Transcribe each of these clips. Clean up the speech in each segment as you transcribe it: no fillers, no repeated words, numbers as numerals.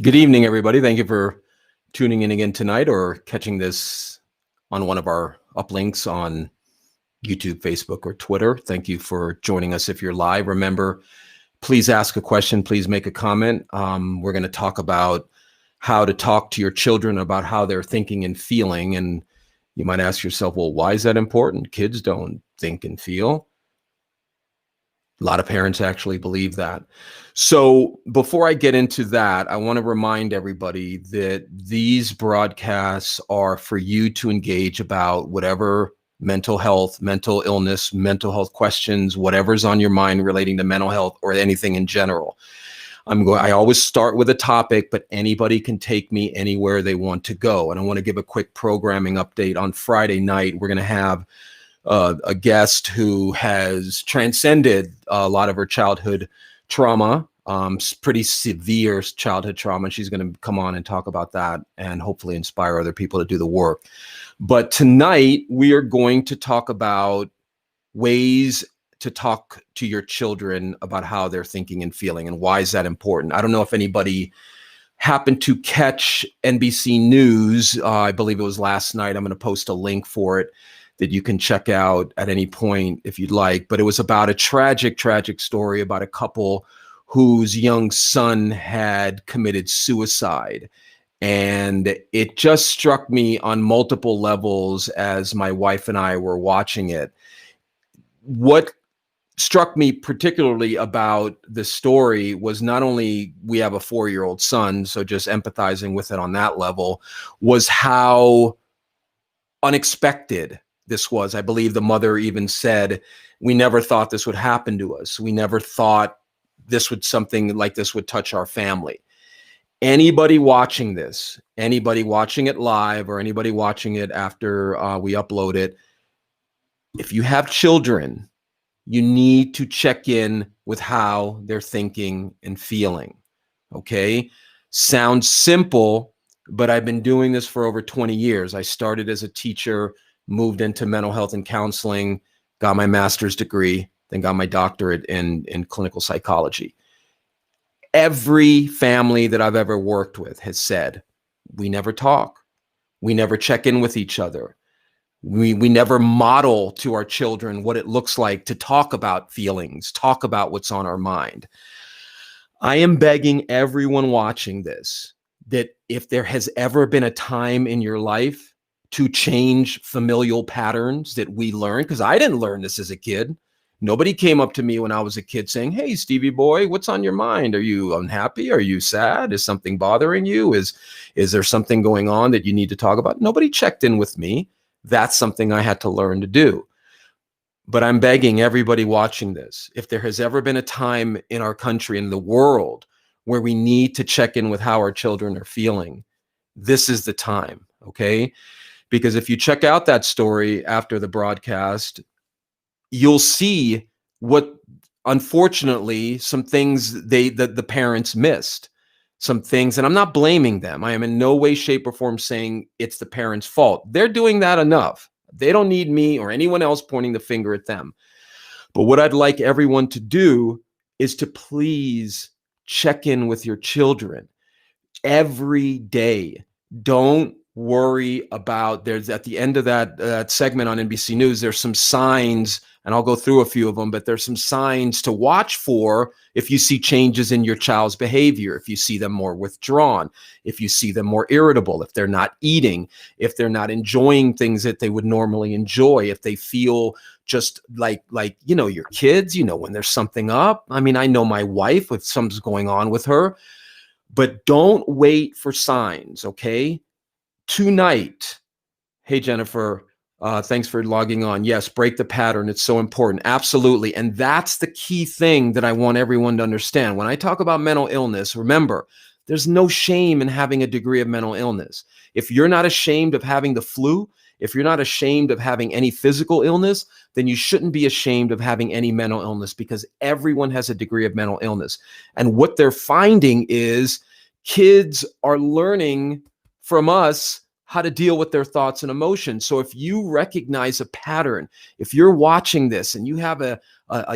Good evening, everybody. Thank you for tuning in again tonight or catching this on one of our uplinks on YouTube, Facebook, or Twitter. Thank you for joining us if you're live. Remember, please ask a question. Please make a comment. We're going to talk about how to talk to your children about how they're thinking and feeling. And you might ask yourself, well, why is that important? Kids don't think and feel. A lot of parents actually believe that. So before I get into that, I want to remind everybody that these broadcasts are for you to engage about whatever mental health, mental illness, mental health questions, whatever's on your mind relating to mental health or anything in general. I always start with a topic, but anybody can take me anywhere they want to go. And I want to give a quick programming update. On Friday night, we're going to have a guest who has transcended a lot of her childhood trauma, pretty severe childhood trauma. She's going to come on and talk about that and hopefully inspire other people to do the work. But tonight we are going to talk about ways to talk to your children about how they're thinking and feeling and why is that important. I don't know if anybody happened to catch NBC News. I believe it was last night. I'm going to post a link for it that you can check out at any point if you'd like. But it was about a tragic story about a couple whose young son had committed suicide. And it just struck me on multiple levels as my wife and I were watching it. What struck me particularly about the story was not only we have a 4-year-old son, so just empathizing with it on that level, was how unexpected this was. I believe the mother even said, we never thought this would happen to us. We never thought something like this would touch our family. Anybody watching this, anybody watching it live or anybody watching it after we upload it, if you have children, you need to check in with how they're thinking and feeling. Okay? Sounds simple, but I've been doing this for over 20 years. I started as a teacher, moved into mental health and counseling, got my master's degree, then got my doctorate in clinical psychology. Every family that I've ever worked with has said, we never talk. We never check in with each other. We never model to our children what it looks like to talk about feelings, talk about what's on our mind. I am begging everyone watching this that if there has ever been a time in your life to change familial patterns that we learned, because I didn't learn this as a kid. Nobody came up to me when I was a kid saying, hey, Stevie boy, what's on your mind? Are you unhappy? Are you sad? Is something bothering you? Is there something going on that you need to talk about? Nobody checked in with me. That's something I had to learn to do. But I'm begging everybody watching this, if there has ever been a time in our country, in the world, where we need to check in with how our children are feeling, this is the time, okay? Because if you check out that story after the broadcast, you'll see what, unfortunately, some things the parents missed. Some things, and I'm not blaming them. I am in no way, shape, or form saying it's the parents' fault. They're doing that enough. They don't need me or anyone else pointing the finger at them. But what I'd like everyone to do is to please check in with your children every day. Don't worry about, there's at the end of that segment on NBC News, there's some signs, and I'll go through a few of them, but there's some signs to watch for if you see changes in your child's behavior, if you see them more withdrawn, if you see them more irritable, if they're not eating, if they're not enjoying things that they would normally enjoy, if they feel just like your kids, when there's something up. I mean, I know my wife, if something's going on with her, but don't wait for signs, okay? Tonight, hey, Jennifer, thanks for logging on. Yes, break the pattern. It's so important. Absolutely. And that's the key thing that I want everyone to understand. When I talk about mental illness, remember, there's no shame in having a degree of mental illness. If you're not ashamed of having the flu, if you're not ashamed of having any physical illness, then you shouldn't be ashamed of having any mental illness, because everyone has a degree of mental illness. And what they're finding is kids are learning from us how to deal with their thoughts and emotions. So if you recognize a pattern, if you're watching this and you have a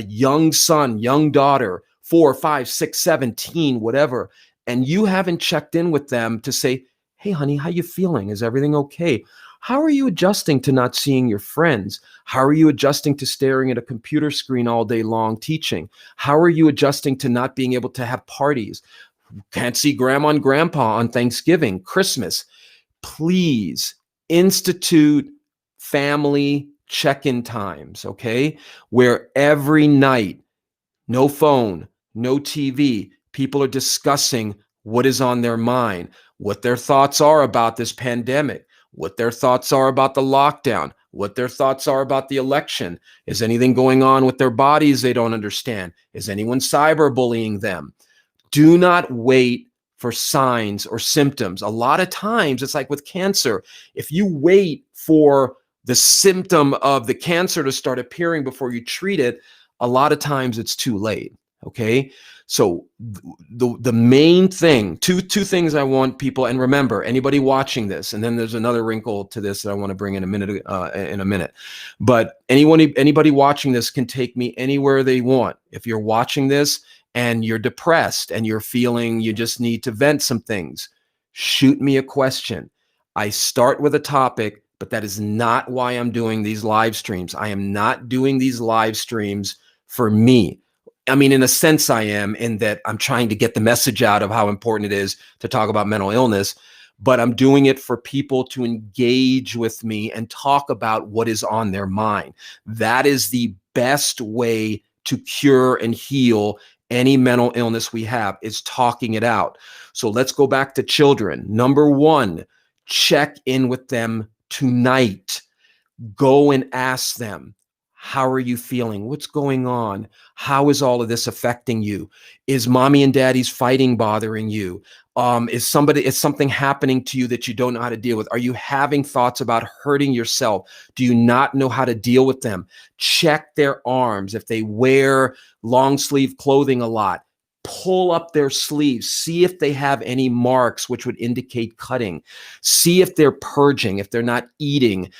young son, young daughter, 4, 5, 6, 17, whatever, and you haven't checked in with them to say, hey, honey, how you feeling? Is everything okay? How are you adjusting to not seeing your friends? How are you adjusting to staring at a computer screen all day long teaching? How are you adjusting to not being able to have parties? Can't see grandma and grandpa on Thanksgiving, Christmas. Please institute family check-in times, okay? Where every night, no phone, no TV, people are discussing what is on their mind, what their thoughts are about this pandemic, what their thoughts are about the lockdown, what their thoughts are about the election. Is anything going on with their bodies they don't understand? Is anyone cyberbullying them? Do not wait for signs or symptoms. A lot of times, it's like with cancer. If you wait for the symptom of the cancer to start appearing before you treat it, a lot of times it's too late. Okay. So the main thing, two things I want people, and remember, anybody watching this, and then there's another wrinkle to this that I want to bring in a minute. But anybody watching this can take me anywhere they want. If you're watching this and you're depressed and you're feeling you just need to vent some things, shoot me a question. I start with a topic, but that is not why I'm doing these live streams. I am not doing these live streams for me. I mean, in a sense, I am, in that I'm trying to get the message out of how important it is to talk about mental illness, but I'm doing it for people to engage with me and talk about what is on their mind. That is the best way to cure and heal any mental illness we have, is talking it out. So let's go back to children. Number one, check in with them tonight. Go and ask them, how are you feeling? What's going on? How is all of this affecting you? Is mommy and daddy's fighting bothering you? Is something happening to you that you don't know how to deal with? Are you having thoughts about hurting yourself? Do you not know how to deal with them? Check their arms. If they wear long sleeve clothing a lot, pull up their sleeves, see if they have any marks which would indicate cutting. See if they're purging, if they're not eating.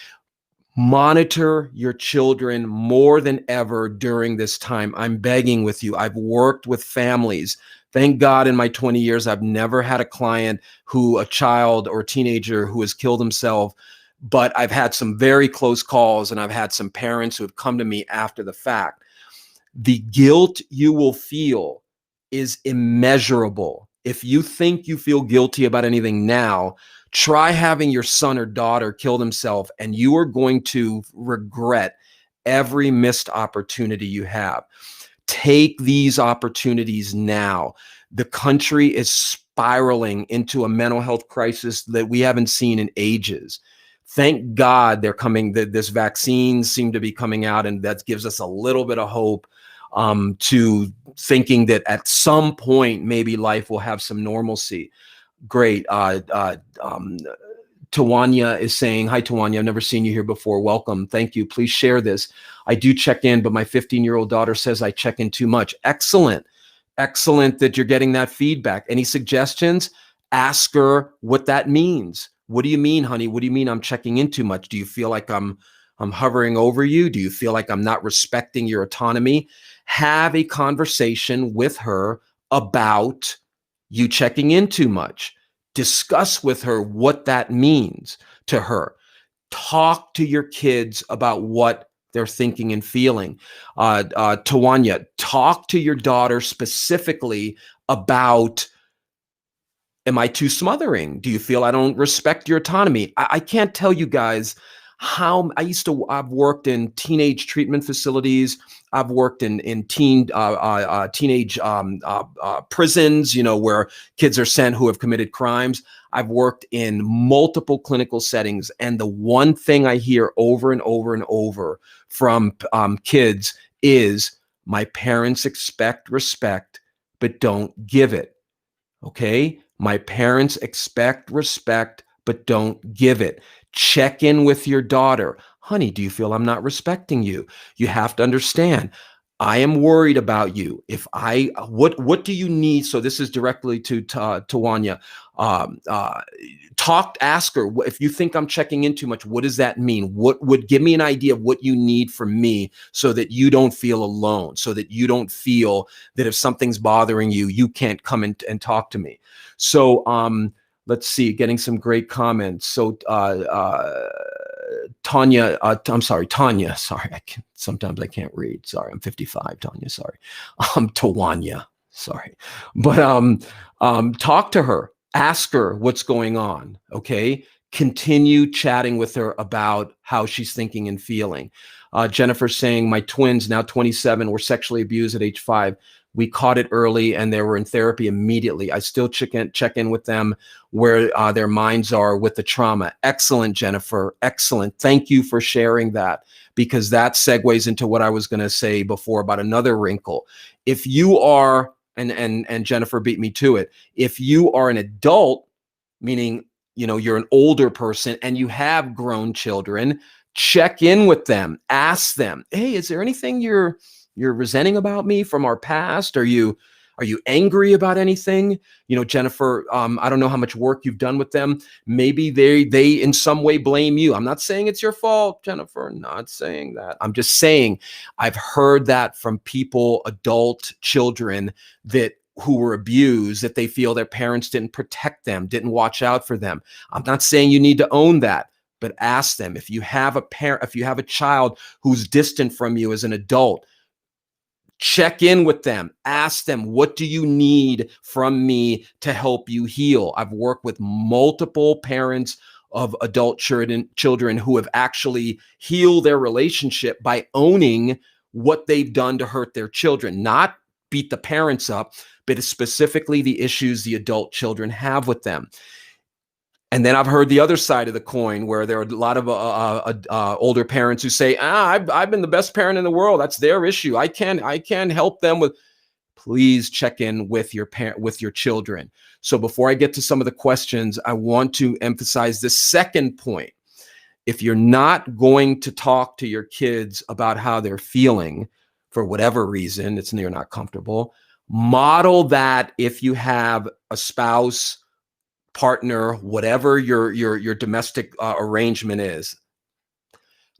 Monitor your children more than ever during this time. I'm begging with you. I've worked with families. Thank God in my 20 years, I've never had a client a child or teenager who has killed himself, but I've had some very close calls, and I've had some parents who have come to me after the fact. The guilt you will feel is immeasurable. If you think you feel guilty about anything now, try having your son or daughter kill themselves, and you are going to regret every missed opportunity you have. Take these opportunities now. The country is spiraling into a mental health crisis that we haven't seen in ages. Thank God this vaccine seemed to be coming out, and that gives us a little bit of hope to thinking that at some point maybe life will have some normalcy. Great. Tawanya is saying, hi, Tawanya, I've never seen you here before. Welcome. Thank you. Please share this. I do check in, but my 15-year-old daughter says I check in too much. Excellent. Excellent that you're getting that feedback. Any suggestions? Ask her what that means. What do you mean, honey? What do you mean I'm checking in too much? Do you feel like I'm hovering over you? Do you feel like I'm not respecting your autonomy? Have a conversation with her about you checking in too much. Discuss with her what that means to her. Talk to your kids about what they're thinking and feeling. Tawanya, talk to your daughter specifically about, am I too smothering? Do you feel I don't respect your autonomy? I can't tell you guys how I've worked in teenage treatment facilities. I've worked in teenage prisons, where kids are sent who have committed crimes. I've worked in multiple clinical settings. And the one thing I hear over and over and over from kids is, my parents expect respect, but don't give it. Okay? My parents expect respect, but don't give it. Check in with your daughter. Honey, do you feel I'm not respecting you? You have to understand, I am worried about you. If I, what do you need? So this is directly to Tawanya. Um, uh, ask her, if you think I'm checking in too much, what does that mean? What would give me an idea of what you need from me so that you don't feel alone, so that you don't feel that if something's bothering you, you can't come in and talk to me. So, let's see, getting some great comments. So, Tanya, I'm sorry, Tanya. Sorry, sometimes I can't read. Sorry, I'm 55. Tanya, sorry. Tawanya, sorry, but talk to her. Ask her what's going on. Okay, continue chatting with her about how she's thinking and feeling. Jennifer saying, my twins, now 27, were sexually abused at age 5. We caught it early and they were in therapy immediately. I still check in with them where their minds are with the trauma. Excellent, Jennifer. Excellent. Thank you for sharing that, because that segues into what I was going to say before about another wrinkle. If you are, and Jennifer beat me to it, if you are an adult, meaning, you're an older person and you have grown children, check in with them. Ask them, hey, is there anything you're resenting about me from our past? Are you angry about anything? Jennifer, I don't know how much work you've done with them. Maybe they in some way blame you. I'm not saying it's your fault, Jennifer. I'm not saying that. I'm just saying I've heard that from people, adult children who were abused, that they feel their parents didn't protect them, didn't watch out for them. I'm not saying you need to own that, but ask them. If you have a child who's distant from you as an adult, check in with them. Ask them, what do you need from me to help you heal? I've worked with multiple parents of adult children who have actually healed their relationship by owning what they've done to hurt their children, not beat the parents up, but specifically the issues the adult children have with them. And then I've heard the other side of the coin, where there are a lot of older parents who say, I've been the best parent in the world. That's their issue. I can't help them with. Please check in with your children. So before I get to some of the questions, I want to emphasize the second point. If you're not going to talk to your kids about how they're feeling for whatever reason, you're not comfortable, model that. If you have a spouse, partner, whatever your domestic arrangement is,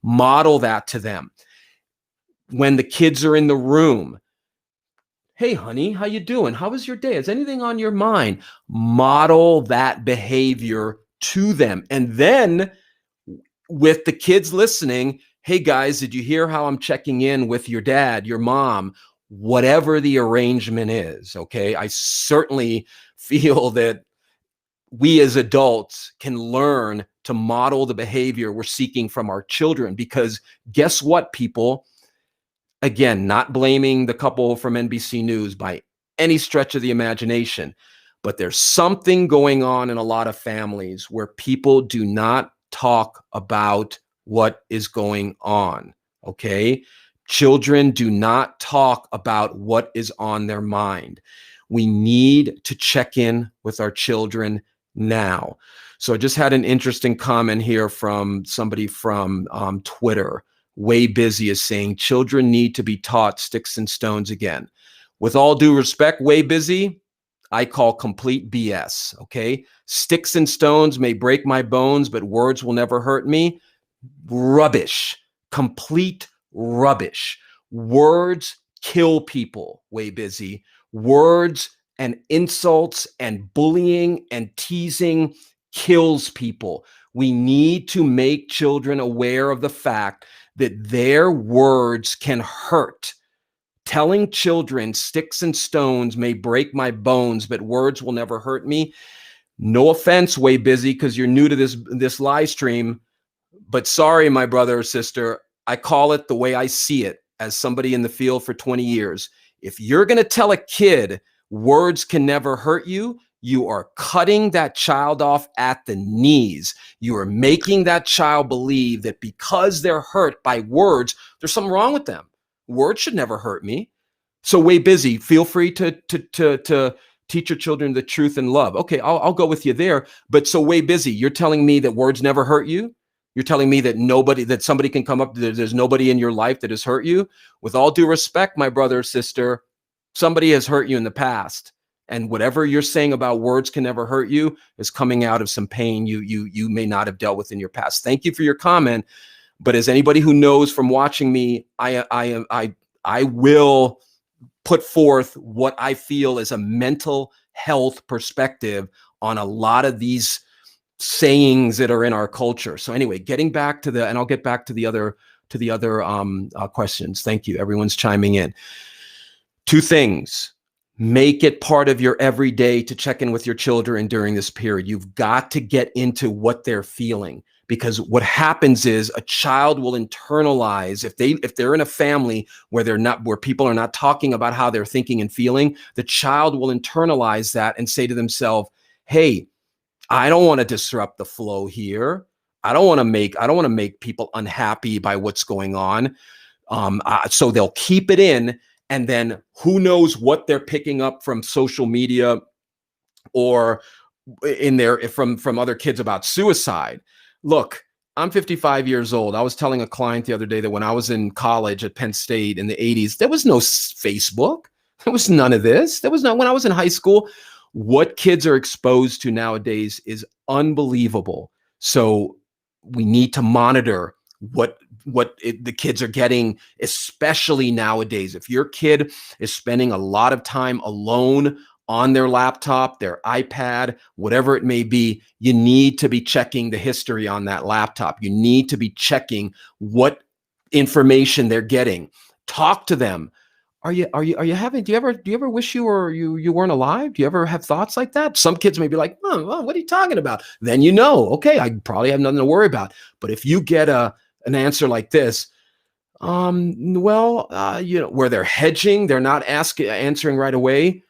model that to them. When the kids are in the room, hey honey, how you doing? How was your day? Is anything on your mind? Model that behavior to them. And then with the kids listening, hey guys, did you hear how I'm checking in with your dad, your mom, whatever the arrangement is? Okay, I certainly feel that we as adults can learn to model the behavior we're seeking from our children, because guess what, people? Again, not blaming the couple from NBC News by any stretch of the imagination, but there's something going on in a lot of families where people do not talk about what is going on. Okay? Children do not talk about what is on their mind. We need to check in with our children now. So I just had an interesting comment here from somebody from Twitter. Way Busy is saying children need to be taught sticks and stones again. With all due respect, Way Busy, I call complete BS. Okay, sticks and stones may break my bones, but words will never hurt me. Rubbish. Complete rubbish. Words kill people, Way Busy. Words and insults and bullying and teasing kills people. We need to make children aware of the fact that their words can hurt. Telling children sticks and stones may break my bones, but words will never hurt me. No offense, Way Busy, because you're new to this live stream, but sorry, my brother or sister, I call it the way I see it as somebody in the field for 20 years. If you're going to tell a kid words can never hurt you, you are cutting that child off at the knees. You are making that child believe that because they're hurt by words, there's something wrong with them. Words should never hurt me. So Way Busy, feel free to teach your children the truth and love. Okay, I'll go with you there. But so Way Busy, you're telling me that words never hurt you? You're telling me that somebody can come up, there's nobody in your life that has hurt you? With all due respect, my brother or sister, somebody has hurt you in the past. And whatever you're saying about words can never hurt you is coming out of some pain you may not have dealt with in your past. Thank you for your comment. But as anybody who knows from watching me, I will put forth what I feel is a mental health perspective on a lot of these sayings that are in our culture. So anyway, getting back to and I'll get back to the other questions. Thank you. Everyone's chiming in. Two things. Make it part of your everyday to check in with your children during this period. You've got to get into what they're feeling, because what happens is a child will internalize if they're in a family where people are not talking about how they're thinking and feeling, the child will internalize that and say to themselves, hey, I don't want to disrupt the flow here. I don't want to make people unhappy by what's going on. So they'll keep it in, and then who knows what they're picking up from social media or from other kids about suicide. Look, I'm 55 years old. I was telling a client the other day that when I was in college at Penn State in the 80s, there was no Facebook. There was none of this. There was not when I was in high school. What kids are exposed to nowadays is unbelievable. So we need to monitor what the kids are getting, especially nowadays. If your kid is spending a lot of time alone on their laptop, their iPad, whatever it may be, you need to be checking the history on that laptop. You need to be checking what information they're getting. Talk to them. Do you ever wish you weren't alive? Do you ever have thoughts like that? Some kids may be like, oh, what are you talking about? Then okay, I probably have nothing to worry about. But if you get an answer like this, where they're hedging, they're not answering right away,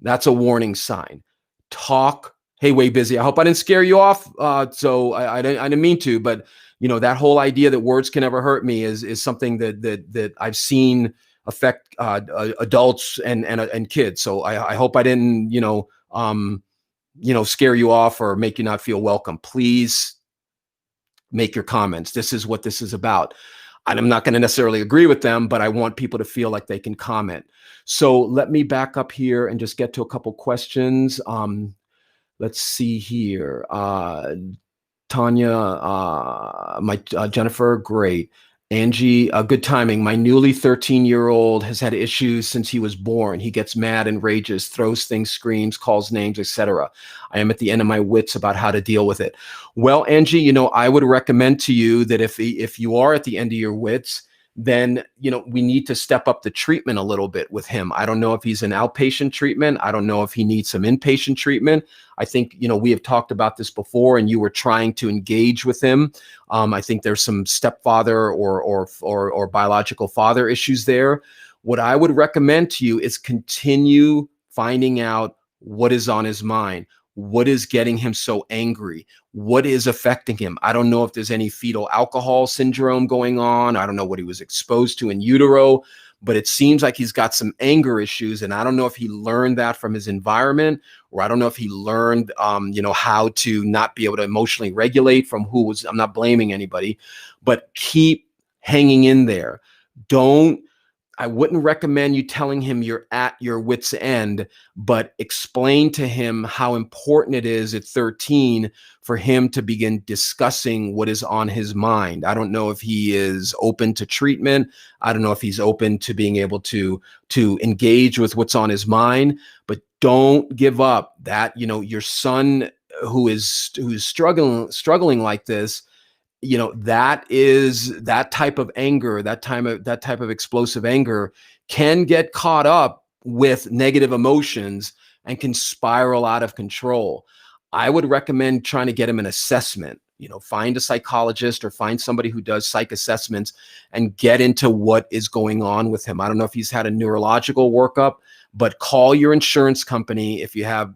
that's a warning sign. Talk. Hey, way busy. I hope I didn't scare you off. So I didn't mean to, but that whole idea that words can never hurt me is something that I've seen affect adults and kids. So I hope I didn't scare you off or make you not feel welcome. Please make your comments. This is what this is about. I'm not going to necessarily agree with them, but I want people to feel like they can comment. So let me back up here and just get to a couple questions. Let's see here. Tanya, Jennifer, great. Angie, good timing. My newly 13-year-old has had issues since he was born. He gets mad and rages, throws things, screams, calls names, etc. I am at the end of my wits about how to deal with it. Well, Angie, I would recommend to you that if you are at the end of your wits, then we need to step up the treatment a little bit with him. I don't know if he's in outpatient treatment. I don't know if he needs some inpatient treatment. I think we have talked about this before, and you were trying to engage with him. I think there's some stepfather or biological father issues there. What I would recommend to you is continue finding out what is on his mind. What is getting him so angry? What is affecting him? I don't know if there's any fetal alcohol syndrome going on. I don't know what he was exposed to in utero, but it seems like he's got some anger issues. And I don't know if he learned that from his environment, or I don't know if he learned, how to not be able to emotionally regulate from I'm not blaming anybody, but keep hanging in there. I wouldn't recommend you telling him you're at your wit's end, but explain to him how important it is at 13 for him to begin discussing what is on his mind. I don't know if he is open to treatment. I don't know if he's open to being able to engage with what's on his mind, but don't give up. That, your son who is struggling like this, that type of anger, that type of explosive anger can get caught up with negative emotions and can spiral out of control. I would recommend trying to get him an assessment. Find a psychologist or find somebody who does psych assessments and get into what is going on with him. I don't know if he's had a neurological workup, but call your insurance company if you have,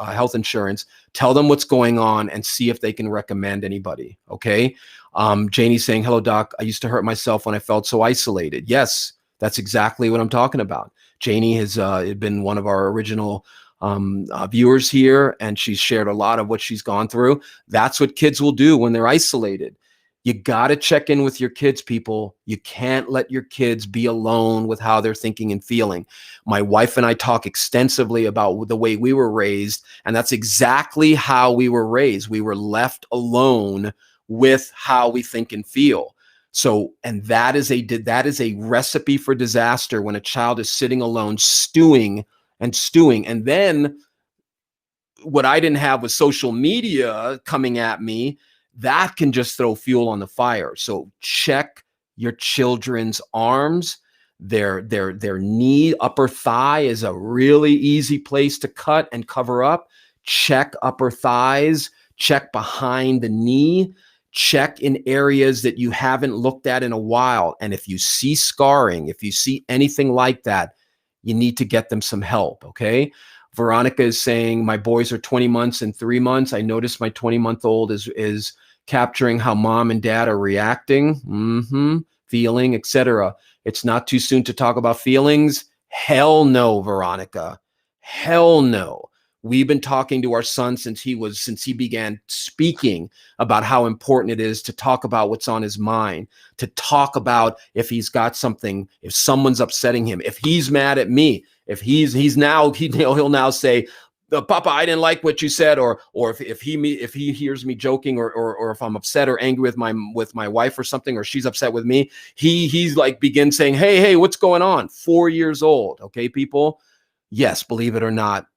health insurance. Tell them what's going on and see if they can recommend anybody. Okay. Janie's saying, hello, doc. I used to hurt myself when I felt so isolated. Yes, that's exactly what I'm talking about. Janie has been one of our original viewers here, and she's shared a lot of what she's gone through. That's what kids will do when they're isolated. You got to check in with your kids, people. You can't let your kids be alone with how they're thinking and feeling. My wife and I talk extensively about the way we were raised, and that's exactly how we were raised. We were left alone with how we think and feel. So, and that is a recipe for disaster when a child is sitting alone, stewing and stewing. And then what I didn't have was social media coming at me. That can just throw fuel on the fire. So check your children's arms. Their knee, upper thigh is a really easy place to cut and cover up. Check upper thighs, check behind the knee, check in areas that you haven't looked at in a while. And if you see scarring, if you see anything like that, you need to get them some help, okay? Veronica is saying, my boys are 20 months and 3 months. I noticed my 20-month-old is capturing how mom and dad are reacting, feeling, etc. It's not too soon to talk about feelings. Hell no, Veronica. Hell no. We've been talking to our son since he began speaking about how important it is to talk about what's on his mind, to talk about if he's got something, if someone's upsetting him, if he's mad at me, if he'll now say, Papa, I didn't like what you said, or if he hears me joking, or if I'm upset or angry with my wife or something, or she's upset with me, he's like begins saying, hey, what's going on? 4 years old, okay, people. Yes, believe it or not,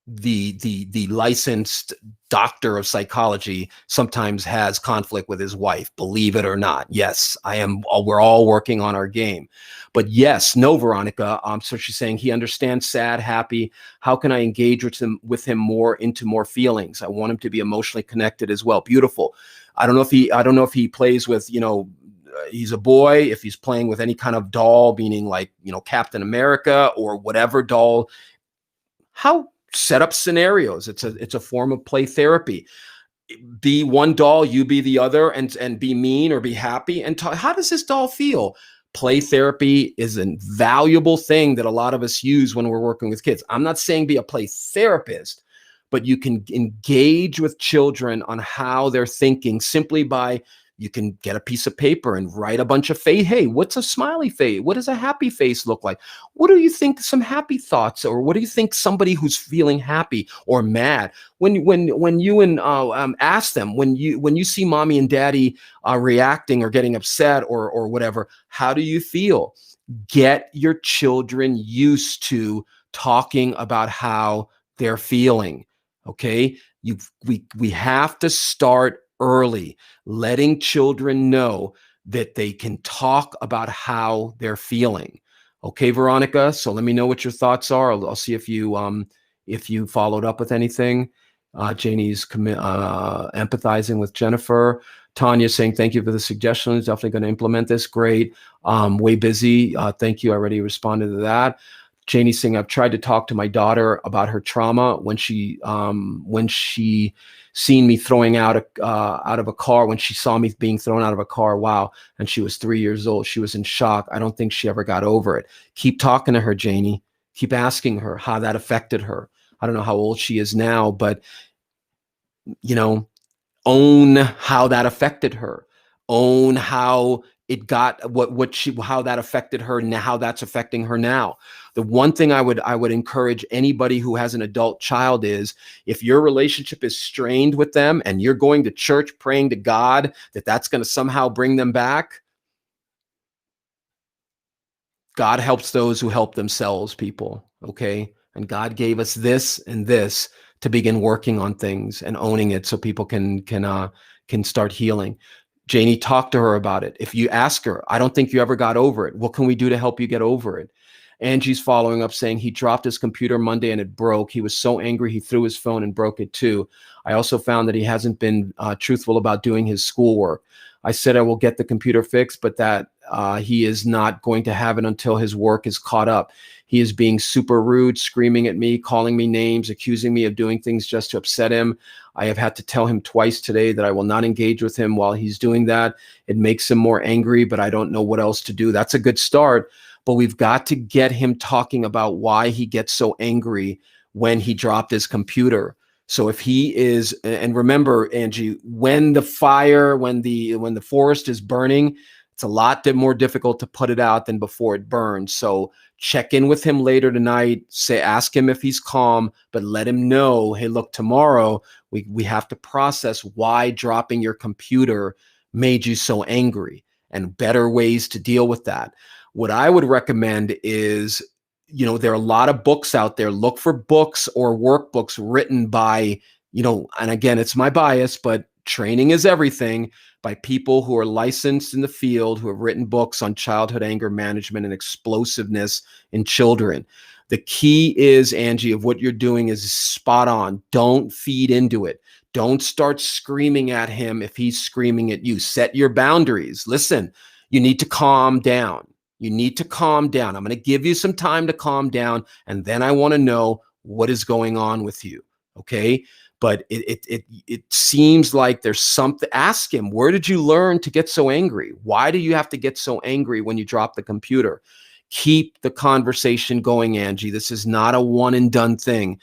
the licensed doctor of psychology sometimes has conflict with his wife, believe it or not. Yes, we're all working on our game. But yes, no, Veronica. So she's saying he understands sad, happy. How can I engage with him more into more feelings? I want him to be emotionally connected as well. Beautiful. I don't know if he plays with, he's a boy, if he's playing with any kind of doll, meaning like, Captain America or whatever doll. How set up scenarios. It's a form of play therapy. Be one doll, you be the other, and be mean or be happy. And how does this doll feel? Play therapy is a valuable thing that a lot of us use when we're working with kids. I'm not saying be a play therapist, but you can engage with children on how they're thinking simply by, you can get a piece of paper and write a bunch of face. Hey, what's a smiley face? What does a happy face look like? What do you think some happy thoughts, or what do you think somebody who's feeling happy or mad? When you ask them, when you see mommy and daddy reacting or getting upset or whatever, how do you feel? Get your children used to talking about how they're feeling. Okay, we have to start early, letting children know that they can talk about how they're feeling. Okay, Veronica. So let me know what your thoughts are. I'll see if you followed up with anything. Janie's empathizing with Jennifer. Tanya saying, thank you for the suggestions. Definitely going to implement this. Great. Way busy. Thank you. I already responded to that. Janie saying, I've tried to talk to my daughter about her trauma when she seen me throwing out of a car, when she saw me being thrown out of a car. Wow. And she was 3 years old. She was in shock. I don't think she ever got over it. Keep talking to her, Janie. Keep asking her how that affected her. I don't know how old she is now, but own how that affected her. Own how it got how that affected her, and how that's affecting her now. The one thing I would encourage anybody who has an adult child is, if your relationship is strained with them and you're going to church praying to God that that's going to somehow bring them back, God helps those who help themselves, people. Okay. And God gave us this and this to begin working on things and owning it so people can start healing. Janie, talk to her about it. If you ask her, I don't think you ever got over it. What can we do to help you get over it? Angie's following up saying he dropped his computer Monday and it broke. He was so angry he threw his phone and broke it too. I also found that he hasn't been truthful about doing his schoolwork. I said I will get the computer fixed, but that he is not going to have it until his work is caught up. He is being super rude, screaming at me, calling me names, accusing me of doing things just to upset him. I have had to tell him twice today that I will not engage with him while he's doing that. It makes him more angry, but I don't know what else to do. That's a good start, but we've got to get him talking about why he gets so angry when he dropped his computer. So if he is, and remember, Angie, when the fire, when the forest is burning, it's a lot more difficult to put it out than before it burns. So check in with him later tonight. Ask him if he's calm, but let him know, hey, look, tomorrow we have to process why dropping your computer made you so angry and better ways to deal with that. What I would recommend is, there are a lot of books out there. Look for books or workbooks written by, and again, it's my bias, but training is everything, by people who are licensed in the field, who have written books on childhood anger management and explosiveness in children. The key is, Angie, of what you're doing is spot on. Don't feed into it. Don't start screaming at him if he's screaming at you. Set your boundaries. Listen, you need to calm down. You need to calm down. I'm going to give you some time to calm down, and then I want to know what is going on with you. Okay? But it seems like there's something. Ask him, where did you learn to get so angry? Why do you have to get so angry when you drop the computer? Keep the conversation going, Angie. This is not a one and done thing.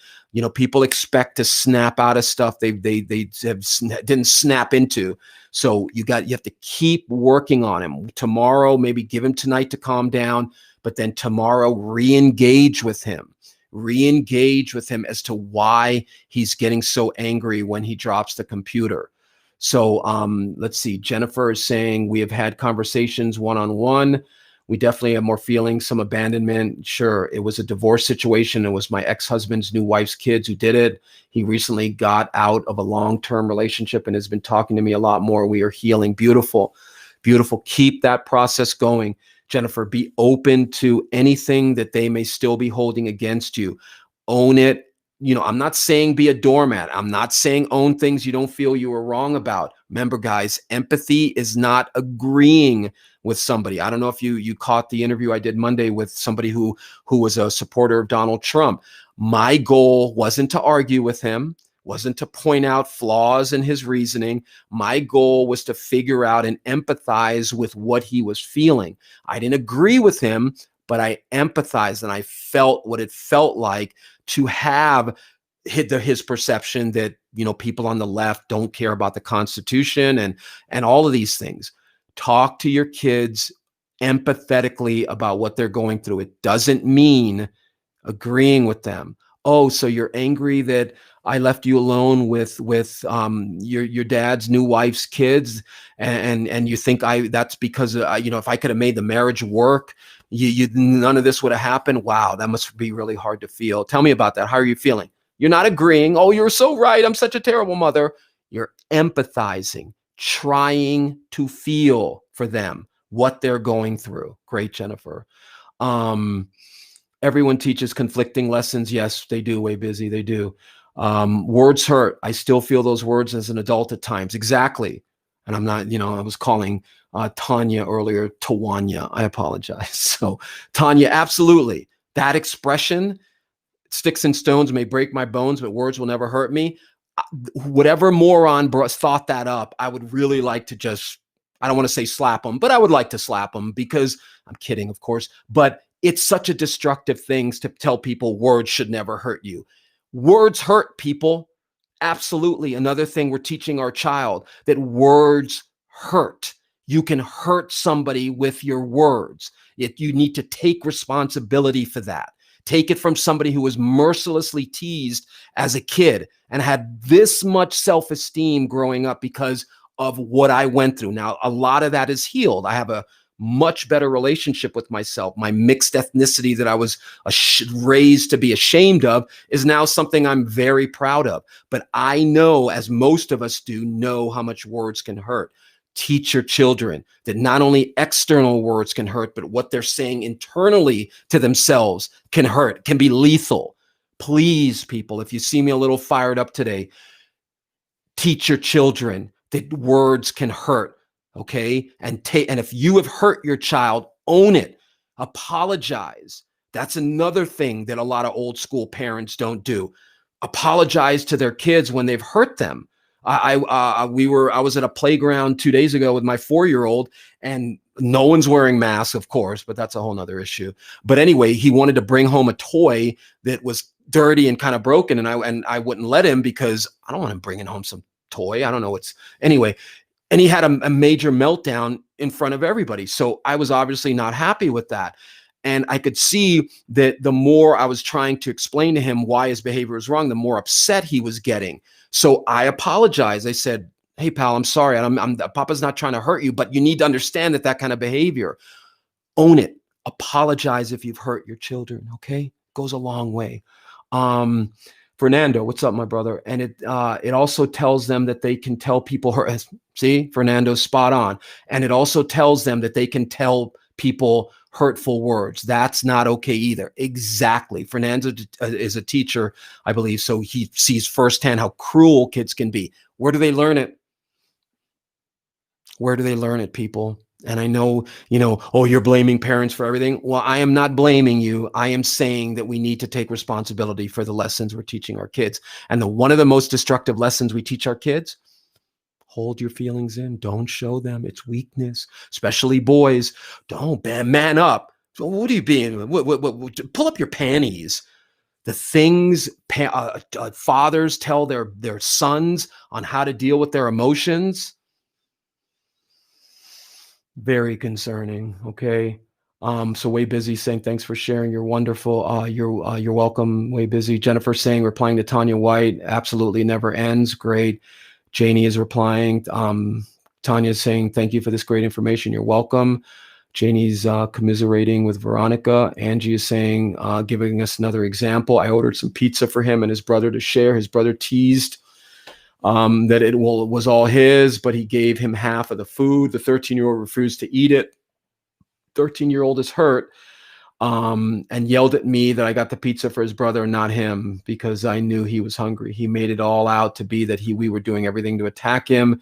People expect to snap out of stuff they didn't snap into. So you have to keep working on him. Tomorrow, maybe give him tonight to calm down, but then tomorrow re-engage with him. Re-engage with him as to why he's getting so angry when he drops the computer. So let's see. Jennifer is saying, we have had conversations one-on-one. We definitely have more feelings, some abandonment. Sure, it was a divorce situation. It was my ex-husband's new wife's kids who did it. He recently got out of a long-term relationship and has been talking to me a lot more. We are healing. Beautiful, beautiful. Keep that process going. Jennifer, be open to anything that they may still be holding against you. Own it. I'm not saying be a doormat. I'm not saying own things you don't feel you were wrong about. Remember, guys, empathy is not agreeing with somebody. I don't know if you caught the interview I did Monday with somebody who was a supporter of Donald Trump. My goal wasn't to argue with him, wasn't to point out flaws in his reasoning. My goal was to figure out and empathize with what he was feeling. I didn't agree with him, but I empathized, and I felt what it felt like to have his perception that, people on the left don't care about the Constitution and all of these things. Talk to your kids empathetically about what they're going through. It doesn't mean agreeing with them. Oh, so you're angry that I left you alone with your dad's new wife's kids, and you think that's because if I could have made the marriage work, none of this would have happened. Wow, that must be really hard to feel. Tell me about that. How are you feeling? You're not agreeing. Oh, you're so right. I'm such a terrible mother. You're empathizing, trying to feel for them, what they're going through. Great, Jennifer. Everyone teaches conflicting lessons. Yes, they do. Way busy. They do. Words hurt. I still feel those words as an adult at times. Exactly. And I'm not, I was calling Tanya earlier, Tawanya. I apologize. So Tanya, absolutely. That expression, sticks and stones may break my bones, but words will never hurt me. Whatever moron thought that up, I would really like to just, I don't want to say slap them, but I would like to slap them, because I'm kidding, of course, but it's such a destructive thing to tell people words should never hurt you. Words hurt, people. Absolutely. Another thing we're teaching our child, that words hurt. You can hurt somebody with your words. You need to take responsibility for that. Take it from somebody who was mercilessly teased as a kid and had this much self-esteem growing up because of what I went through. Now, a lot of that is healed. I have a much better relationship with myself. My mixed ethnicity that I was raised to be ashamed of is now something I'm very proud of. But I know, as most of us do, know how much words can hurt. Teach your children that not only external words can hurt, but what they're saying internally to themselves can hurt, can be lethal. Please, people, if you see me a little fired up today, teach your children that words can hurt. Okay. And if you have hurt your child, own it. Apologize. That's another thing that a lot of old school parents don't do. Apologize to their kids when they've hurt them. I was at a playground 2 days ago with my 4-year-old, and no one's wearing masks, of course, but that's a whole nother issue. But anyway, he wanted to bring home a toy that was dirty and kind of broken, and I wouldn't let him because I don't want him bringing home some toy. I don't know what's anyway. And he had a major meltdown in front of everybody. So I was obviously not happy with that. And I could see that the more I was trying to explain to him why his behavior was wrong, the more upset he was getting. So I apologized. I said, "Hey, pal, I'm sorry. Papa's not trying to hurt you, but you need to understand that kind of behavior. Own it. Apologize if you've hurt your children. Okay, goes a long way." Um, Fernando, what's up, my brother? And it also tells them that they can tell people hurt. See, Fernando's spot on. And it also tells them that they can tell people hurtful words. That's not okay either. Exactly. Fernando is a teacher, I believe, so he sees firsthand how cruel kids can be. Where do they learn it? Where do they learn it, people? And I know, oh, you're blaming parents for everything. Well, I am not blaming you. I am saying that we need to take responsibility for the lessons we're teaching our kids. And one of the most destructive lessons we teach our kids: hold your feelings in. Don't show them. It's weakness, especially boys. Don't man up. So what are you being? Pull up your panties. The things fathers tell their sons on how to deal with their emotions. Very concerning. Okay. So Way Busy saying, thanks for sharing. You're wonderful. You're welcome. Way Busy. Jennifer saying, replying to Tanya White, absolutely never ends. Great. Janie is replying. Tanya is saying, thank you for this great information. You're welcome. Janie's commiserating with Veronica. Angie is saying, giving us another example. I ordered some pizza for him and his brother to share. His brother teased that it was all his, but he gave him half of the food. The 13-year-old refused to eat it. 13-year-old is hurt, and yelled at me that I got the pizza for his brother and not him because I knew he was hungry. He made it all out to be that we were doing everything to attack him.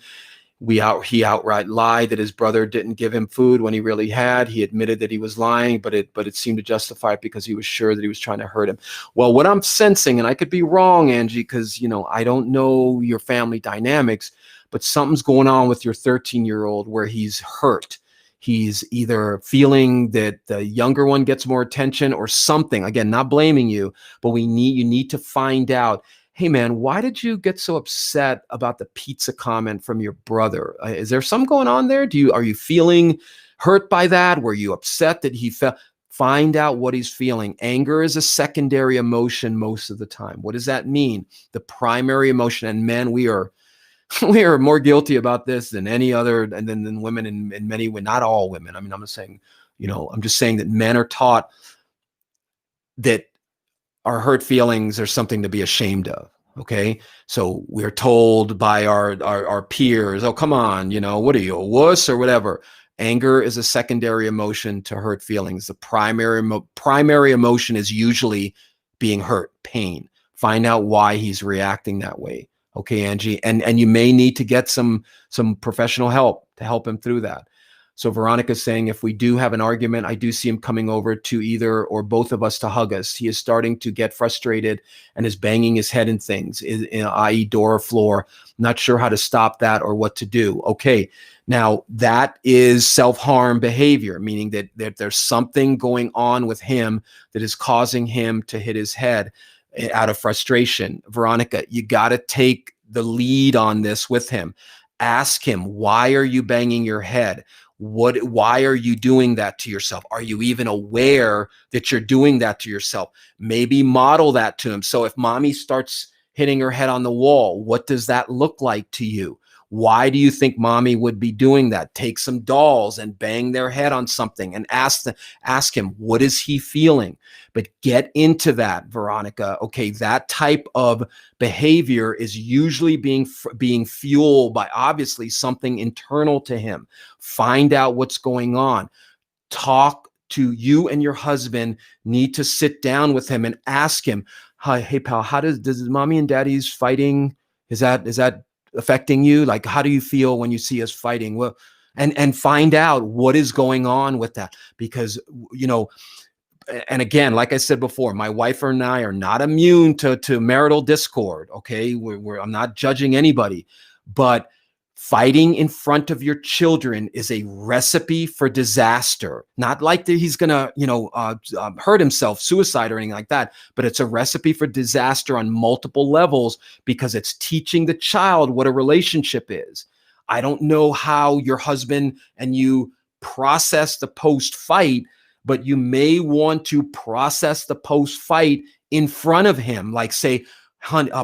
He outright lied that his brother didn't give him food when he really had. He admitted that he was lying, but it seemed to justify it because he was sure that he was trying to hurt him. Well, what I'm sensing, and I could be wrong, Angie, because I don't know your family dynamics, but something's going on with your 13-year-old where he's hurt. He's either feeling that the younger one gets more attention or something. Again, not blaming you, but you need to find out, hey man, why did you get so upset about the pizza comment from your brother? Is there something going on there? Are you feeling hurt by that? Were you upset that he felt? Find out what he's feeling. Anger is a secondary emotion most of the time. What does that mean? The primary emotion, and men, we are more guilty about this than any other, and than women in many ways, not all women. I mean, I'm not saying, I'm just saying that men are taught that our hurt feelings are something to be ashamed of. Okay. So we're told by our peers, oh, come on, what are you, a wuss or whatever? Anger is a secondary emotion to hurt feelings. The primary emotion is usually being hurt, pain. Find out why he's reacting that way. Okay, Angie, and you may need to get some professional help to help him through that. So Veronica's saying, if we do have an argument, I do see him coming over to either or both of us to hug us. He is starting to get frustrated and is banging his head in things, i.e. door or floor. Not sure how to stop that or what to do. Okay, now that is self-harm behavior, meaning that there's something going on with him that is causing him to hit his head out of frustration. Veronica, you got to take the lead on this with him. Ask him, why are you banging your head? Why are you doing that to yourself? Are you even aware that you're doing that to yourself? Maybe model that to him. So if mommy starts hitting her head on the wall, what does that look like to you? Why do you think mommy would be doing that? Take some dolls and bang their head on something and ask him, what is he feeling? But get into that, Veronica. Okay, that type of behavior is usually being fueled by obviously something internal to him. Find out what's going on. Talk to you, and your husband need to sit down with him and ask him, hey pal, how does mommy and daddy's fighting? Is that affecting you? Like, how do you feel when you see us fighting? Well, and find out what is going on with that, because and again, like I said before, my wife and I are not immune to marital discord. Okay, I'm not judging anybody, but Fighting in front of your children is a recipe for disaster. Not like that he's gonna, hurt himself, suicide, or anything like that, but it's a recipe for disaster on multiple levels because it's teaching the child what a relationship is. I don't know how your husband and you process the post-fight, but you may want to process the post-fight in front of him, like say,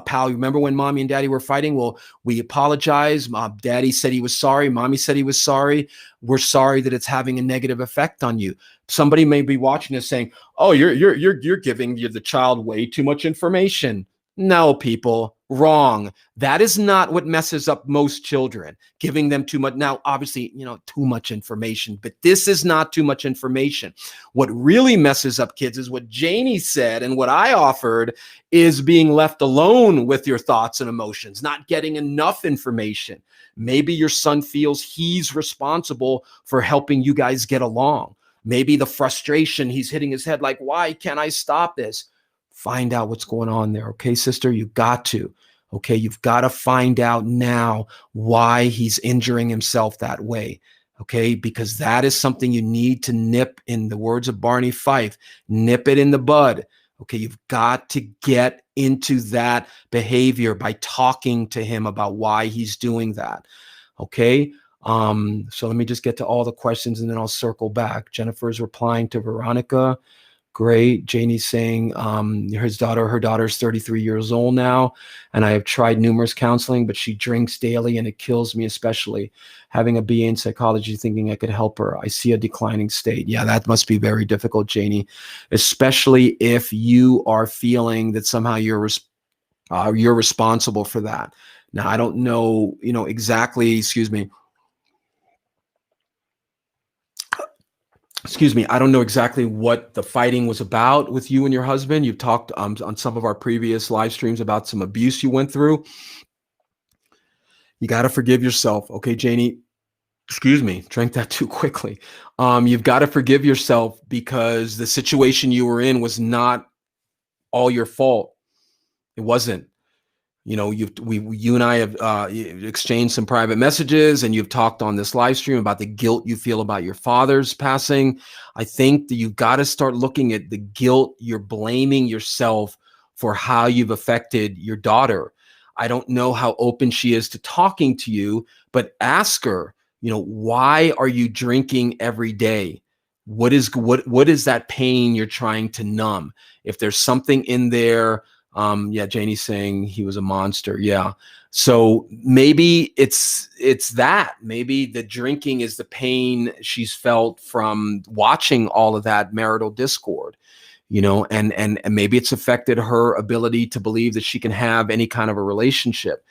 pal, remember when mommy and daddy were fighting? Well, we apologize. Daddy said he was sorry. Mommy said he was sorry. We're sorry that it's having a negative effect on you. Somebody may be watching this saying, "Oh, you're giving the child way too much information." No, people, wrong. That is not what messes up most children, giving them too much. Now, obviously, too much information, but this is not too much information. What really messes up kids is what Janie said, and what I offered is being left alone with your thoughts and emotions, not getting enough information. Maybe your son feels he's responsible for helping you guys get along. Maybe the frustration, he's hitting his head like, why can't I stop this? Find out what's going on there. Okay, sister, you've got to. Okay, you've got to find out now why he's injuring himself that way. Okay, because that is something you need to nip, in the words of Barney Fife, nip it in the bud. Okay, you've got to get into that behavior by talking to him about why he's doing that. Okay, so let me just get to all the questions and then I'll circle back. Jennifer's replying to Veronica. Great. Janie's saying her daughter's 33 years old now, and I have tried numerous counseling, but she drinks daily and it kills me, especially having a BA in psychology, thinking I could help her. I see a declining state. Yeah, that must be very difficult, Janie, especially if you are feeling that somehow you're responsible for that. Now, I don't know, exactly, excuse me, I don't know exactly what the fighting was about with you and your husband. You've talked on some of our previous live streams about some abuse you went through. You got to forgive yourself. Okay, Janie, excuse me, drank that too quickly. You've got to forgive yourself because the situation you were in was not all your fault. It wasn't. You and I have exchanged some private messages, and you've talked on this live stream about the guilt you feel about your father's passing. I think that you've got to start looking at the guilt. You're blaming yourself for how you've affected your daughter. I don't know how open she is to talking to you, but ask her, why are you drinking every day? What is that pain you're trying to numb? If there's something in there, yeah, Janie's saying he was a monster. Yeah. So maybe it's that. Maybe the drinking is the pain she's felt from watching all of that marital discord, and maybe it's affected her ability to believe that she can have any kind of a relationship.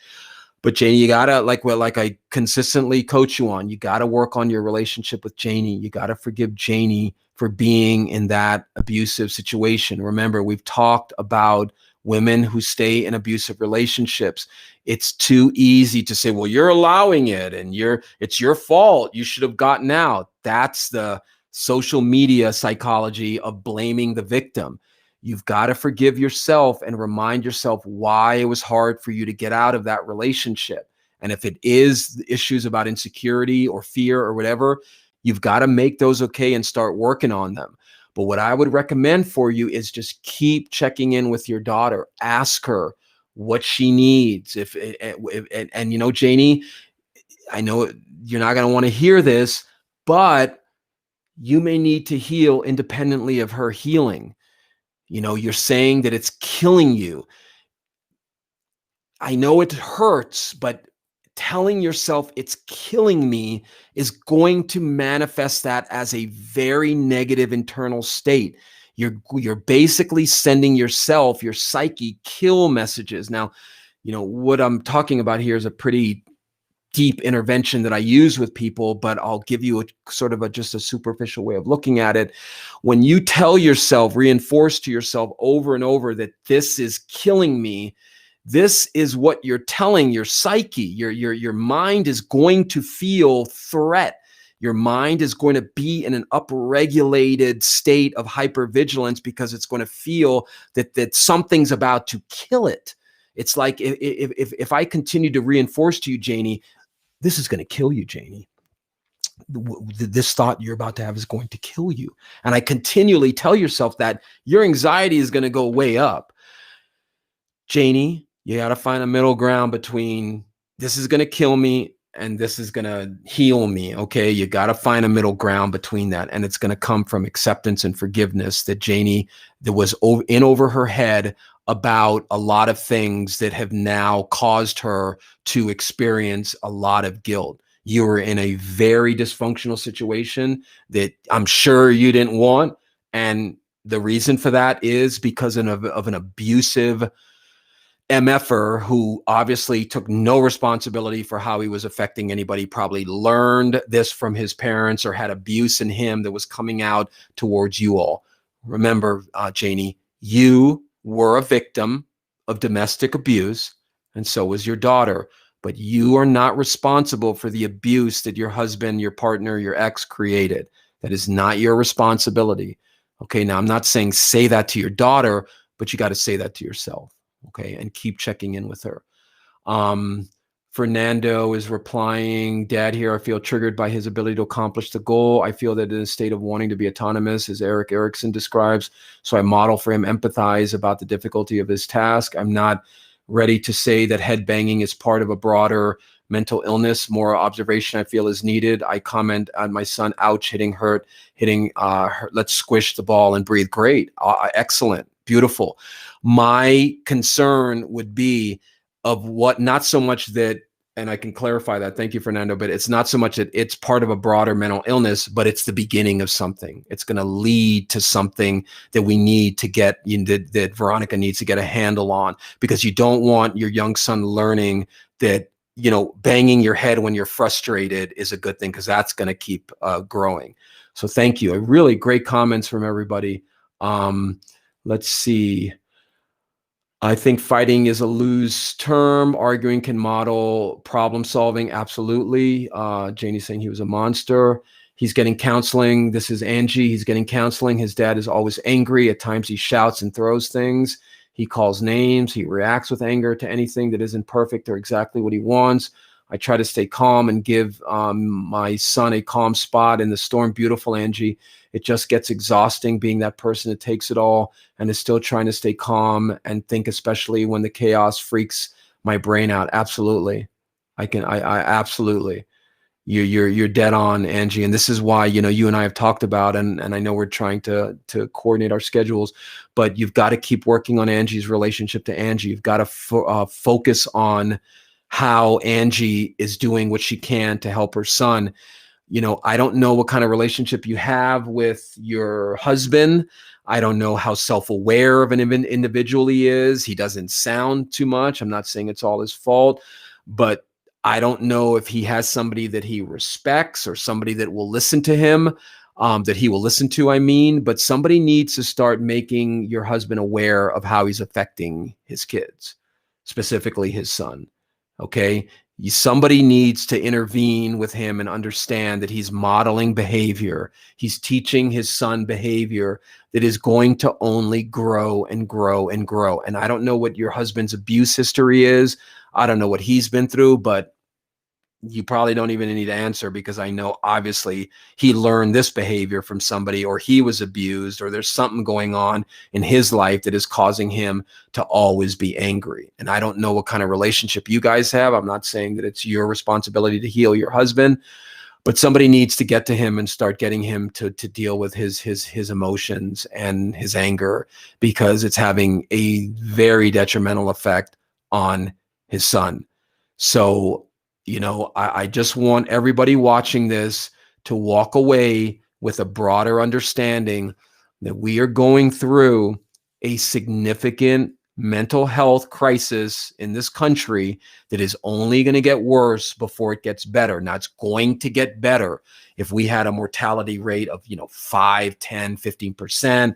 But Janie, you gotta, like I consistently coach you on, you gotta work on your relationship with Janie. You gotta forgive Janie for being in that abusive situation. Remember, we've talked about women who stay in abusive relationships. It's too easy to say, well, you're allowing it and it's your fault. You should have gotten out. That's the social media psychology of blaming the victim. You've got to forgive yourself and remind yourself why it was hard for you to get out of that relationship. And if it is issues about insecurity or fear or whatever, you've got to make those okay and start working on them. But what I would recommend for you is just keep checking in with your daughter. Ask her what she needs. And Janie, I know you're not going to want to hear this, but you may need to heal independently of her healing. You're saying that it's killing you. I know it hurts, but telling yourself it's killing me is going to manifest that as a very negative internal state. You're basically sending yourself, your psyche, kill messages. Now, what I'm talking about here is a pretty deep intervention that I use with people, but I'll give you a sort of just a superficial way of looking at it. When you tell yourself, reinforce to yourself over and over that this is killing me, this is what you're telling your psyche. Your mind is going to feel threat. Your mind is going to be in an upregulated state of hypervigilance because it's going to feel that something's about to kill it. It's like if I continue to reinforce to you, Janie, this is going to kill you, Janie. This thought you're about to have is going to kill you. And I continually tell yourself that your anxiety is going to go way up. Janie, you got to find a middle ground between this is going to kill me and this is going to heal me. Okay. You got to find a middle ground between that. And it's going to come from acceptance and forgiveness that Janie, that was in over her head about a lot of things that have now caused her to experience a lot of guilt. You were in a very dysfunctional situation that I'm sure you didn't want. And the reason for that is because of an abusive MFer who obviously took no responsibility for how he was affecting anybody, probably learned this from his parents or had abuse in him that was coming out towards you all. Remember, Janie, you were a victim of domestic abuse, and so was your daughter. But you are not responsible for the abuse that your husband, your partner, your ex created. That is not your responsibility. Okay, now I'm not saying say that to your daughter, but you got to say that to yourself. Okay, and keep checking in with her. Fernando is replying, Dad here, I feel triggered by his ability to accomplish the goal. I feel that in a state of wanting to be autonomous, as Eric Erickson describes. So I model for him, empathize about the difficulty of his task. I'm not ready to say that headbanging is part of a broader mental illness. More observation I feel is needed. I comment on my son, ouch, hitting hurt, let's squish the ball and breathe. Great, excellent, beautiful. My concern would be of what, not so much that, and I can clarify that, thank you, Fernando, but it's not so much that it's part of a broader mental illness, but it's the beginning of something. It's going to lead to something that we need to get, that Veronica needs to get a handle on, because you don't want your young son learning that, banging your head when you're frustrated is a good thing, because that's going to keep growing. So thank you. Really great comments from everybody. Let's see. I think fighting is a loose term. Arguing can model problem solving. Absolutely. Janie's saying he was a monster. He's getting counseling. This is Angie. He's getting counseling. His dad is always angry. At times he shouts and throws things. He calls names. He reacts with anger to anything that isn't perfect or exactly what he wants. I try to stay calm and give my son a calm spot in the storm. Beautiful, Angie. It just gets exhausting being that person that takes it all and is still trying to stay calm and think, especially when the chaos freaks my brain out. Absolutely. I absolutely. You're dead on, Angie. And this is why, you and I have talked about, and I know we're trying to coordinate our schedules, but you've got to keep working on Angie's relationship to Angie. You've got to focus on how Angie is doing what she can to help her son. I don't know what kind of relationship you have with your husband. I don't know how self-aware of an individual he is. He doesn't sound too much. I'm not saying it's all his fault, but I don't know if he has somebody that he respects or somebody that will listen to him, that he will listen to, but somebody needs to start making your husband aware of how he's affecting his kids, specifically his son. Okay. Somebody needs to intervene with him and understand that he's modeling behavior. He's teaching his son behavior that is going to only grow and grow and grow. And I don't know what your husband's abuse history is. I don't know what he's been through, but you probably don't even need to answer, because I know obviously he learned this behavior from somebody, or he was abused, or there's something going on in his life that is causing him to always be angry. And I don't know what kind of relationship you guys have. I'm not saying that it's your responsibility to heal your husband, but somebody needs to get to him and start getting him to deal with his emotions and his anger, because it's having a very detrimental effect on his son. So, I just want everybody watching this to walk away with a broader understanding that we are going through a significant mental health crisis in this country that is only going to get worse before it gets better. Now, it's going to get better if we had a mortality rate of 5, 10, 15%.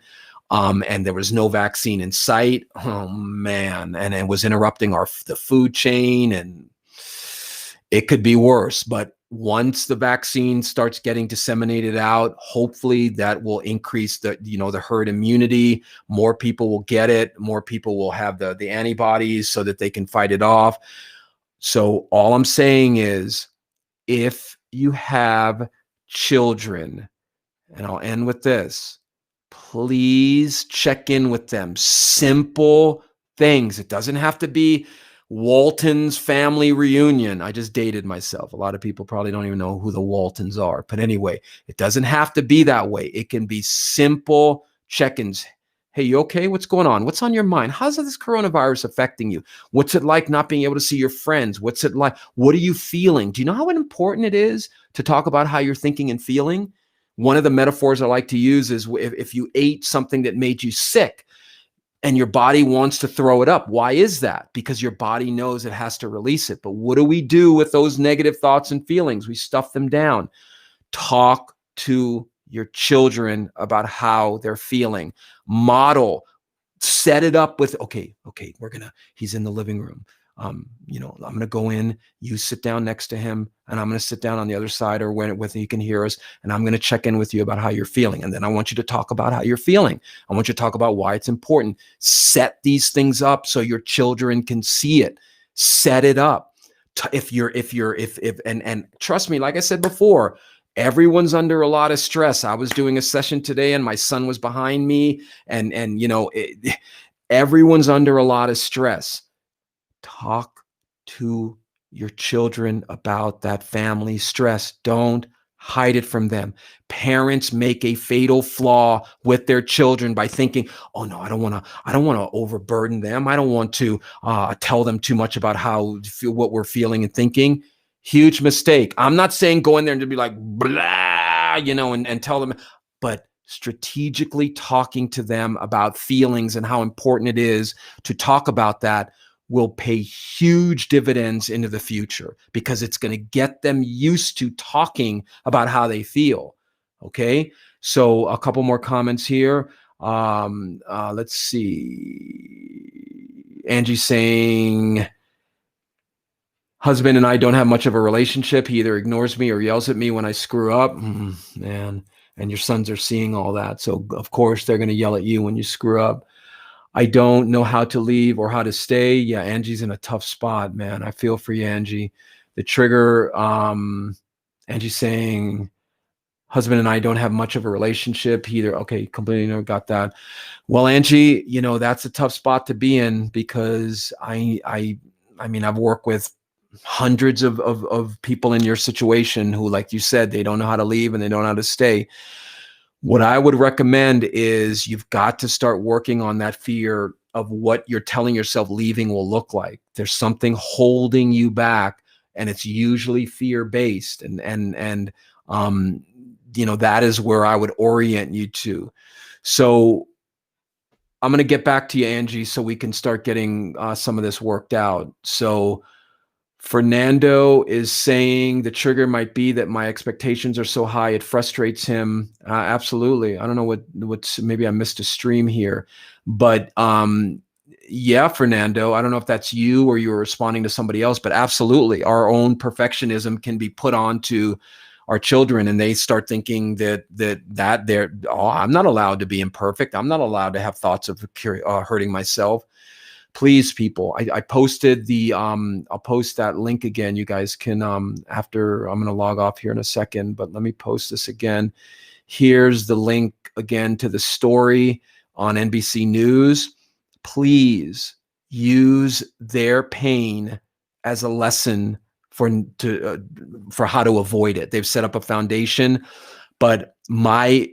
And there was no vaccine in sight. Oh man. And it was interrupting the food chain, and it could be worse. But once the vaccine starts getting disseminated out, hopefully that will increase the herd immunity. More people will get it. More people will have the antibodies so that they can fight it off. So all I'm saying is, If you have children, and I'll end with this, please check in with them. Simple things. It doesn't have to be Walton's family reunion. I just dated myself. A lot of people probably don't even know who the Waltons are. But anyway, it doesn't have to be that way. It can be simple check-ins. Hey, you okay? What's going on? What's on your mind? How's this coronavirus affecting you? What's it like not being able to see your friends? What's it like? What are you feeling? Do you know how important it is to talk about how you're thinking and feeling? One of the metaphors I like to use is if you ate something that made you sick and your body wants to throw it up. Why is that? Because your body knows it has to release it. But what do we do with those negative thoughts and feelings? We stuff them down. Talk to your children about how they're feeling. Model, set it up with, okay, he's in the living room. I'm going to go in, you sit down next to him, and I'm going to sit down on the other side or with he can hear us. And I'm going to check in with you about how you're feeling. And then I want you to talk about how you're feeling. I want you to talk about why it's important. Set these things up so your children can see it. Set it up. And trust me, like I said before, everyone's under a lot of stress. I was doing a session today and my son was behind me and everyone's under a lot of stress. Talk to your children about that family stress. Don't hide it from them. Parents make a fatal flaw with their children by thinking, oh no, I don't want to overburden them. I don't want to tell them too much about what we're feeling and thinking. Huge mistake. I'm not saying go in there and to be like, blah, and tell them, but strategically talking to them about feelings and how important it is to talk about that will pay huge dividends into the future because it's going to get them used to talking about how they feel. Okay. So a couple more comments here. Let's see. Angie saying, husband and I don't have much of a relationship. He either ignores me or yells at me when I screw up. Man. And your sons are seeing all that. So of course they're going to yell at you when you screw up. I don't know how to leave or how to stay. Yeah, Angie's in a tough spot, man. I feel for you, Angie. The trigger, Angie's saying, husband and I don't have much of a relationship either. Okay, completely got that. Well, Angie, that's a tough spot to be in because I mean, I've worked with hundreds of people in your situation who, like you said, they don't know how to leave and they don't know how to stay. What I would recommend is you've got to start working on that fear of what you're telling yourself leaving will look like. There's something holding you back, and it's usually fear-based. And that is where I would orient you to. So I'm going to get back to you, Angie, so we can start getting some of this worked out. So Fernando is saying the trigger might be that my expectations are so high it frustrates him. Absolutely. I don't know what's maybe I missed a stream here, but yeah, Fernando, I don't know if that's you or you were responding to somebody else, but absolutely, our own perfectionism can be put onto our children, and they start thinking that they're I'm not allowed to be imperfect. I'm not allowed to have thoughts of hurting myself. Please, people, I posted I'll post that link again. You guys can, after I'm going to log off here in a second, but let me post this again. Here's the link again to the story on NBC News. Please use their pain as a lesson for how to avoid it. They've set up a foundation, but and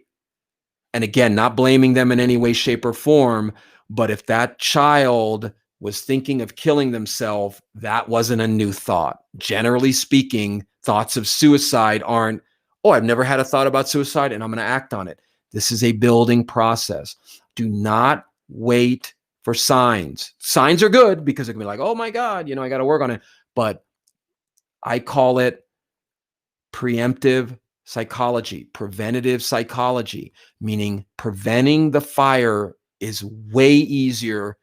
again, not blaming them in any way, shape, or form, but if that child was thinking of killing themselves, that wasn't a new thought. Generally speaking, thoughts of suicide aren't, oh, I've never had a thought about suicide and I'm going to act on it. This is a building process. Do not wait for signs. Signs are good because it can be like, oh my God, I got to work on it. But I call it preemptive psychology, preventative psychology, meaning preventing the fire is way easier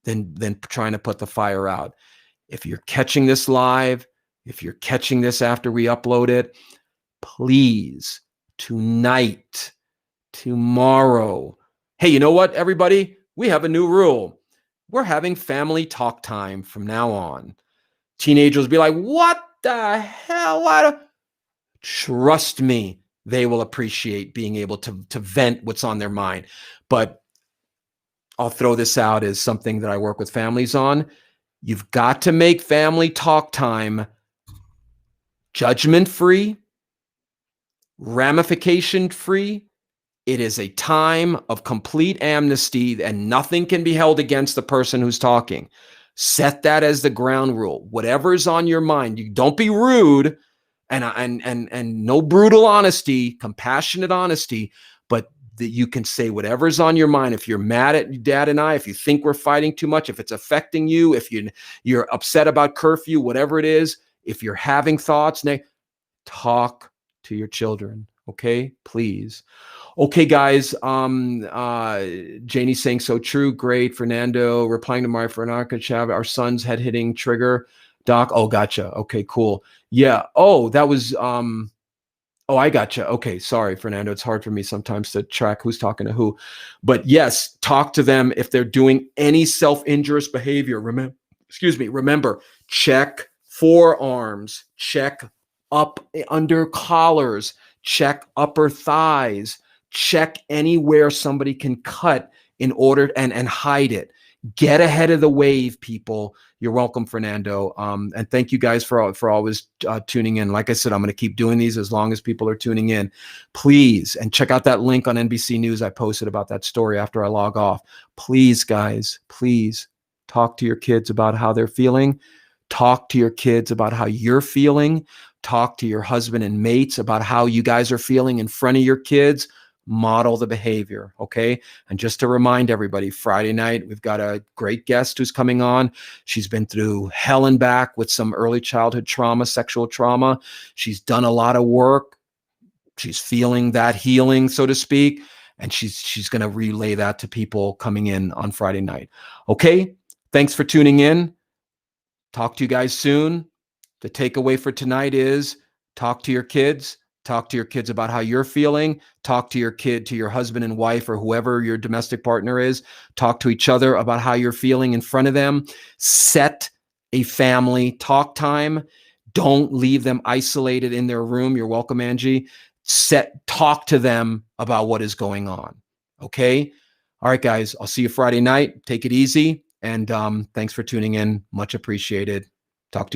than trying to put the fire out. If you're catching this live, if you're catching this after we upload it, please, tonight, tomorrow. Hey, you know what, everybody? We have a new rule. We're having family talk time from now on. Teenagers will be like, what? the hell? What? Trust me, they will appreciate being able to vent what's on their mind. But I'll throw this out as something that I work with families on. You've got to make family talk time judgment-free, ramification-free. It is a time of complete amnesty, and nothing can be held against the person who's talking. Set that as the ground rule. Whatever's on your mind, you don't be rude, and no brutal honesty, compassionate honesty, but that you can say whatever's on your mind. If you're mad at Dad and I, if you think we're fighting too much, if it's affecting you, if you're upset about curfew, whatever it is, if you're having thoughts, talk to your children. Okay, please. Okay, guys. Janie's saying so true. Great. Fernando replying to my Veronica Chav, our son's head hitting trigger. Doc. Oh, gotcha. Okay, cool. Yeah. Oh, that was oh, I gotcha. Okay, sorry, Fernando. It's hard for me sometimes to track who's talking to who. But yes, talk to them if they're doing any self-injurious behavior. Remember, check forearms, check up under collars, check upper thighs, check anywhere somebody can cut in order and hide it. Get ahead of the wave, people. You're welcome, Fernando. And thank you guys for always tuning in. Like I said, I'm going to keep doing these as long as people are tuning in. Please, and check out that link on NBC News I posted about that story after I log off. Please, guys, please talk to your kids about how they're feeling. Talk to your kids about how you're feeling. Talk to your husband and mates about how you guys are feeling in front of your kids. Model the behavior, okay? And just to remind everybody, Friday night, we've got a great guest who's coming on. She's been through hell and back with some early childhood trauma, sexual trauma. She's done a lot of work. She's feeling that healing, so to speak, and she's going to relay that to people coming in on Friday night. Okay? Thanks for tuning in. Talk to you guys soon. The takeaway for tonight is talk to your kids. Talk to your kids about how you're feeling. Talk to your kid, to your husband and wife, or whoever your domestic partner is. Talk to each other about how you're feeling in front of them. Set a family talk time. Don't leave them isolated in their room. You're welcome, Angie. Talk to them about what is going on. Okay? All right, guys. I'll see you Friday night. Take it easy. And thanks for tuning in. Much appreciated.